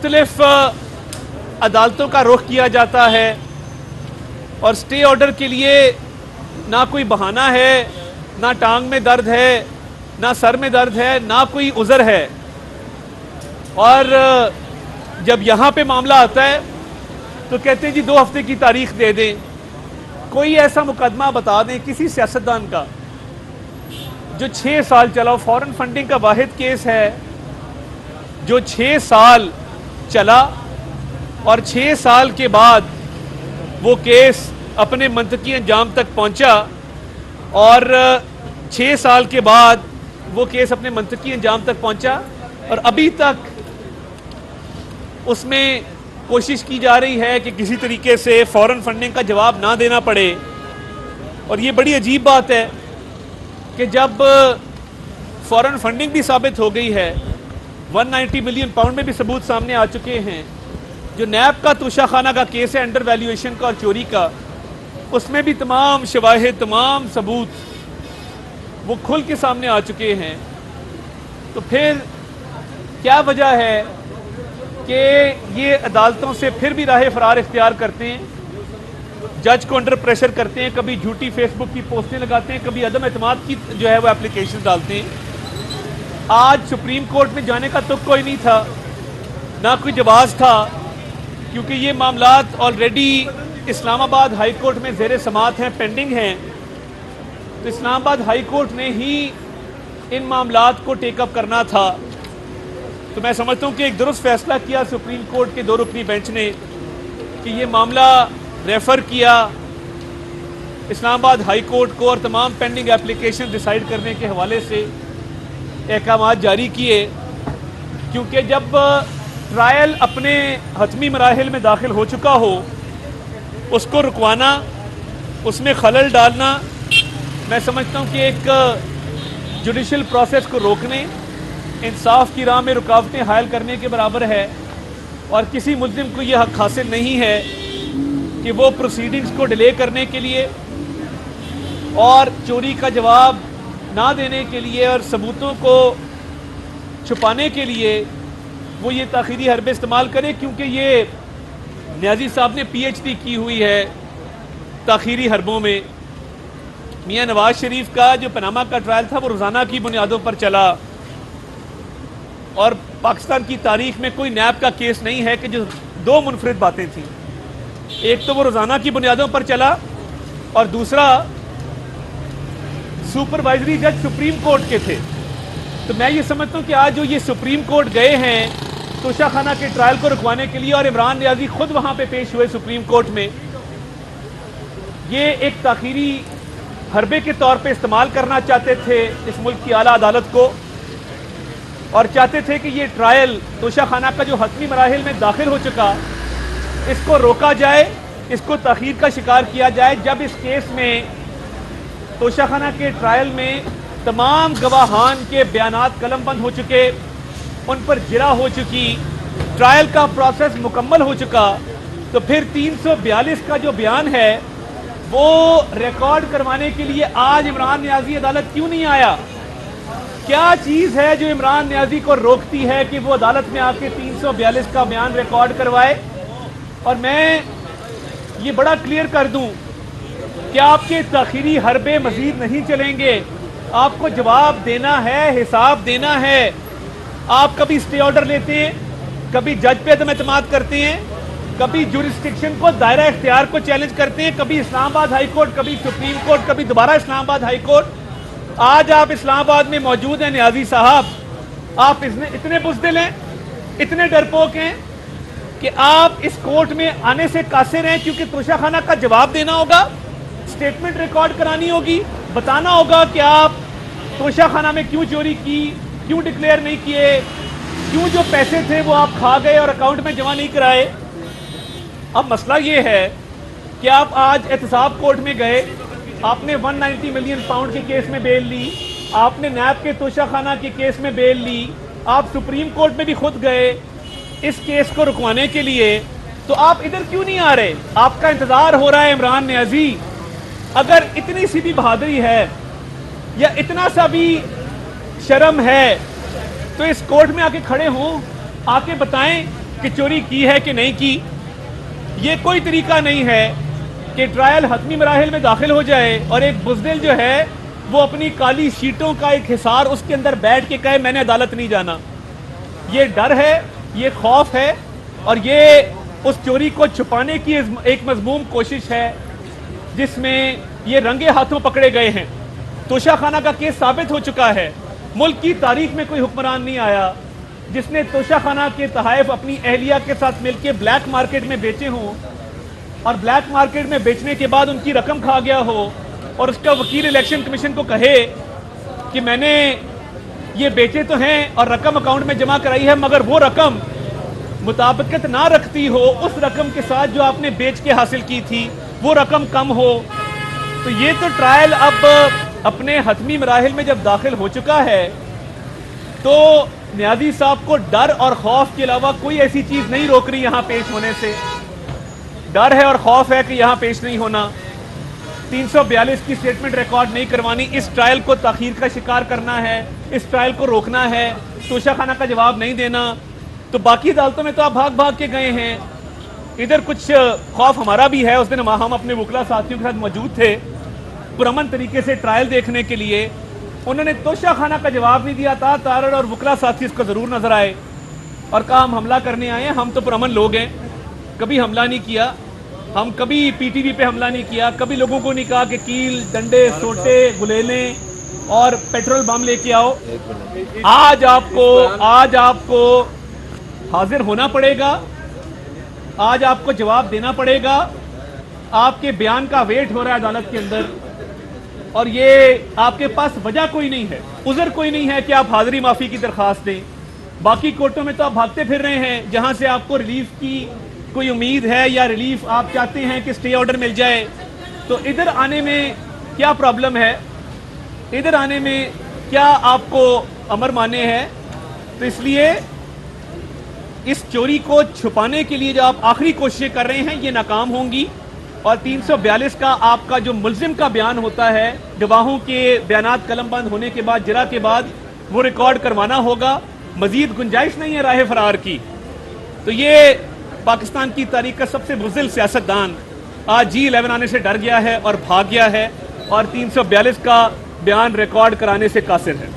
مختلف عدالتوں کا رخ کیا جاتا ہے اور سٹے آرڈر کے لیے نہ کوئی بہانہ ہے، نہ ٹانگ میں درد ہے، نہ سر میں درد ہے، نہ کوئی عذر ہے۔ اور جب یہاں پہ معاملہ آتا ہے تو کہتے ہیں جی 2 ہفتے کی تاریخ دے دیں، کوئی ایسا مقدمہ بتا دیں کسی سیاستدان کا جو 6 سال چلا۔ فورن فنڈنگ کا واحد کیس ہے جو 6 سال چلا اور 6 سال کے بعد وہ کیس اپنے منطقی انجام تک پہنچا، اور 6 سال کے بعد وہ کیس اپنے منطقی انجام تک پہنچا، اور ابھی تک اس میں کوشش کی جا رہی ہے کہ کسی طریقے سے فورن فنڈنگ کا جواب نہ دینا پڑے۔ اور یہ بڑی عجیب بات ہے کہ جب فورن فنڈنگ بھی ثابت ہو گئی ہے، 190 ملین پاؤنڈ میں بھی ثبوت سامنے آ چکے ہیں، جو نیب کا توشہ خانہ کا کیس ہے انڈر ویلیویشن کا اور چوری کا، اس میں بھی تمام شواہد، تمام ثبوت وہ کھل کے سامنے آ چکے ہیں، تو پھر کیا وجہ ہے کہ یہ عدالتوں سے پھر بھی راہ فرار اختیار کرتے ہیں، جج کو انڈر پریشر کرتے ہیں، کبھی جھوٹی فیس بک کی پوسٹیں لگاتے ہیں، کبھی عدم اعتماد کی جو ہے وہ اپلیکیشن ڈالتے ہیں۔ آج سپریم کورٹ میں جانے کا تو کوئی نہیں تھا، نہ کوئی جواز تھا، کیونکہ یہ معاملات آلریڈی اسلام آباد ہائی کورٹ میں زیر سماعت ہیں، پینڈنگ ہیں، تو اسلام آباد ہائی کورٹ نے ہی ان معاملات کو ٹیک اپ کرنا تھا۔ تو میں سمجھتا ہوں کہ ایک درست فیصلہ کیا سپریم کورٹ کے 2 رکنی بینچ نے کہ یہ معاملہ ریفر کیا اسلام آباد ہائی کورٹ کو، اور تمام پینڈنگ اپلیکیشن ڈیسائیڈ کرنے کے حوالے سے احکامات جاری کیے، کیونکہ جب ٹرائل اپنے حتمی مراحل میں داخل ہو چکا ہو، اس کو رکوانا، اس میں خلل ڈالنا، میں سمجھتا ہوں کہ ایک جوڈیشل پروسیس کو روکنے، انصاف کی راہ میں رکاوٹیں حائل کرنے کے برابر ہے، اور کسی ملزم کو یہ حق حاصل نہیں ہے کہ وہ پروسیڈنگز کو ڈیلے کرنے کے لیے اور چوری کا جواب نہ دینے کے لیے اور ثبوتوں کو چھپانے کے لیے وہ یہ تاخیری حربے استعمال کرے، کیونکہ یہ نیازی صاحب نے پی ایچ ڈی کی ہوئی ہے تاخیری حربوں میں۔ میاں نواز شریف کا جو پاناما کا ٹرائل تھا وہ روزانہ کی بنیادوں پر چلا، اور پاکستان کی تاریخ میں کوئی نیب کا کیس نہیں ہے کہ جو 2 منفرد باتیں تھیں، ایک تو وہ روزانہ کی بنیادوں پر چلا، اور دوسرا سپروائزری جج سپریم کورٹ کے تھے۔ تو میں یہ سمجھتا ہوں کہ آج جو یہ سپریم کورٹ گئے ہیں توشہ خانہ کے ٹرائل کو رکوانے کے لیے، اور عمران نیازی خود وہاں پہ پیش ہوئے سپریم کورٹ میں، یہ ایک تاخیری حربے کے طور پہ استعمال کرنا چاہتے تھے اس ملک کی اعلیٰ عدالت کو، اور چاہتے تھے کہ یہ ٹرائل توشہ خانہ کا جو حتمی مراحل میں داخل ہو چکا، اس کو روکا جائے، اس کو تاخیر کا شکار کیا جائے۔ جب اس کیس میں توشہ خانہ کے ٹرائل میں تمام گواہان کے بیانات قلم بند ہو چکے، ان پر جرح ہو چکی، ٹرائل کا پروسیس مکمل ہو چکا، تو پھر 342 کا جو بیان ہے وہ ریکارڈ کروانے کے لیے آج عمران نیازی عدالت کیوں نہیں آیا؟ کیا چیز ہے جو عمران نیازی کو روکتی ہے کہ وہ عدالت میں آ کے 342 کا بیان ریکارڈ کروائے؟ اور میں یہ بڑا کلیئر کر دوں کہ آپ کے تاخیری حربے مزید نہیں چلیں گے، آپ کو جواب دینا ہے، حساب دینا ہے۔ آپ کبھی سٹے آرڈر لیتے ہیں، کبھی جج پہ عدم اعتماد کرتے ہیں، کبھی جورسڈکشن کو، دائرہ اختیار کو چیلنج کرتے ہیں، کبھی اسلام آباد ہائی کورٹ، کبھی سپریم کورٹ، کبھی دوبارہ اسلام آباد ہائی کورٹ۔ آج آپ اسلام آباد میں موجود ہیں نیازی صاحب، آپ اتنے بزدل ہیں، اتنے ڈرپوک ہیں کہ آپ اس کورٹ میں آنے سے قاصر ہیں، کیونکہ توشہ خانہ کا جواب دینا ہوگا، سٹیٹمنٹ ریکارڈ کرانی ہوگی، بتانا ہوگا کہ آپ توشہ خانہ میں کیوں چوری کی، کیوں ڈکلیئر نہیں کیے، کیوں جو پیسے تھے وہ آپ کھا گئے اور اکاؤنٹ میں جمع نہیں کرائے۔ اب مسئلہ یہ ہے کہ آپ آج احتساب کورٹ میں گئے، آپ نے 190 ملین پاؤنڈ کے کیس میں بیل لی، آپ نے نیب کے توشہ خانہ کے کیس میں بیل لی، آپ سپریم کورٹ میں بھی خود گئے اس کیس کو رکوانے کے لیے، تو آپ ادھر کیوں نہیں آ رہے؟ آپ کا انتظار ہو رہا ہے عمران نیازی۔ اگر اتنی سی بھی بہادری ہے یا اتنا سا بھی شرم ہے تو اس کورٹ میں آ کے کھڑے ہوں، آ کے بتائیں کہ چوری کی ہے کہ نہیں کی. یہ کوئی طریقہ نہیں ہے کہ ٹرائل حتمی مراحل میں داخل ہو جائے اور ایک بزدل جو ہے وہ اپنی کالی شیٹوں کا ایک حصار اس کے اندر بیٹھ کے کہے میں نے عدالت نہیں جانا. یہ ڈر ہے, یہ خوف ہے, اور یہ اس چوری کو چھپانے کی ایک مذموم کوشش ہے جس میں یہ رنگے ہاتھوں پکڑے گئے ہیں. توشہ خانہ کا کیس ثابت ہو چکا ہے. ملک کی تاریخ میں کوئی حکمران نہیں آیا جس نے توشہ خانہ کے تحائف اپنی اہلیہ کے ساتھ مل کے بلیک مارکیٹ میں بیچے ہوں اور بلیک مارکیٹ میں بیچنے کے بعد ان کی رقم کھا گیا ہو اور اس کا وکیل الیکشن کمیشن کو کہے کہ میں نے یہ بیچے تو ہیں اور رقم اکاؤنٹ میں جمع کرائی ہے مگر وہ رقم مطابقت نہ رکھتی ہو اس رقم کے ساتھ جو آپ نے بیچ کے حاصل کی تھی, وہ رقم کم ہو. تو یہ تو ٹرائل اب اپنے حتمی مراحل میں جب داخل ہو چکا ہے تو نیازی صاحب کو ڈر اور خوف کے علاوہ کوئی ایسی چیز نہیں روک رہی یہاں پیش ہونے سے. ڈر ہے اور خوف ہے کہ یہاں پیش نہیں ہونا, 342 کی سٹیٹمنٹ ریکارڈ نہیں کروانی, اس ٹرائل کو تاخیر کا شکار کرنا ہے, اس ٹرائل کو روکنا ہے, توشہ خانہ کا جواب نہیں دینا. تو باقی عدالتوں میں تو آپ بھاگ کے گئے ہیں. ادھر کچھ خوف ہمارا بھی ہے. اس دن ہم اپنے وکلا ساتھیوں کے ساتھ موجود تھے پرامن طریقے سے ٹرائل دیکھنے کے لیے. انہوں نے توشہ خانہ کا جواب نہیں دیا تھا. تارڑ اور وکلا ساتھی اس کو ضرور نظر آئے اور کہا ہم حملہ کرنے آئے ہیں, ہم تو پرامن لوگ ہیں, کبھی حملہ نہیں کیا, ہم کبھی پی ٹی وی پہ حملہ نہیں کیا, کبھی لوگوں کو نہیں کہا کہ کیل, ڈنڈے, سوٹے, گلیلیں اور پیٹرول بم لے کے آؤ. آج آپ کو حاضر ہونا پڑے گا, آج آپ کو جواب دینا پڑے گا. آپ کے بیان کا ویٹ ہو رہا ہے عدالت کے اندر اور یہ آپ کے پاس وجہ کوئی نہیں ہے, عذر کوئی نہیں ہے کہ آپ حاضری معافی کی درخواست دیں. باقی کورٹوں میں تو آپ بھاگتے پھر رہے ہیں جہاں سے آپ کو ریلیف کی کوئی امید ہے یا ریلیف آپ چاہتے ہیں کہ سٹے آرڈر مل جائے. تو ادھر آنے میں کیا پرابلم ہے, ادھر آنے میں کیا آپ کو امر مانے ہے؟ تو اس لیے اس چوری کو چھپانے کے لیے جو آپ آخری کوششیں کر رہے ہیں یہ ناکام ہوں گی, اور 342 کا آپ کا جو ملزم کا بیان ہوتا ہے گواہوں کے بیانات قلم بند ہونے کے بعد, جرا کے بعد, وہ ریکارڈ کروانا ہوگا. مزید گنجائش نہیں ہے راہ فرار کی. تو یہ پاکستان کی تاریخ کا سب سے بزدل سیاستدان آج G11 آنے سے ڈر گیا ہے اور بھاگ گیا ہے اور 342 کا بیان ریکارڈ کرانے سے قاصر ہے.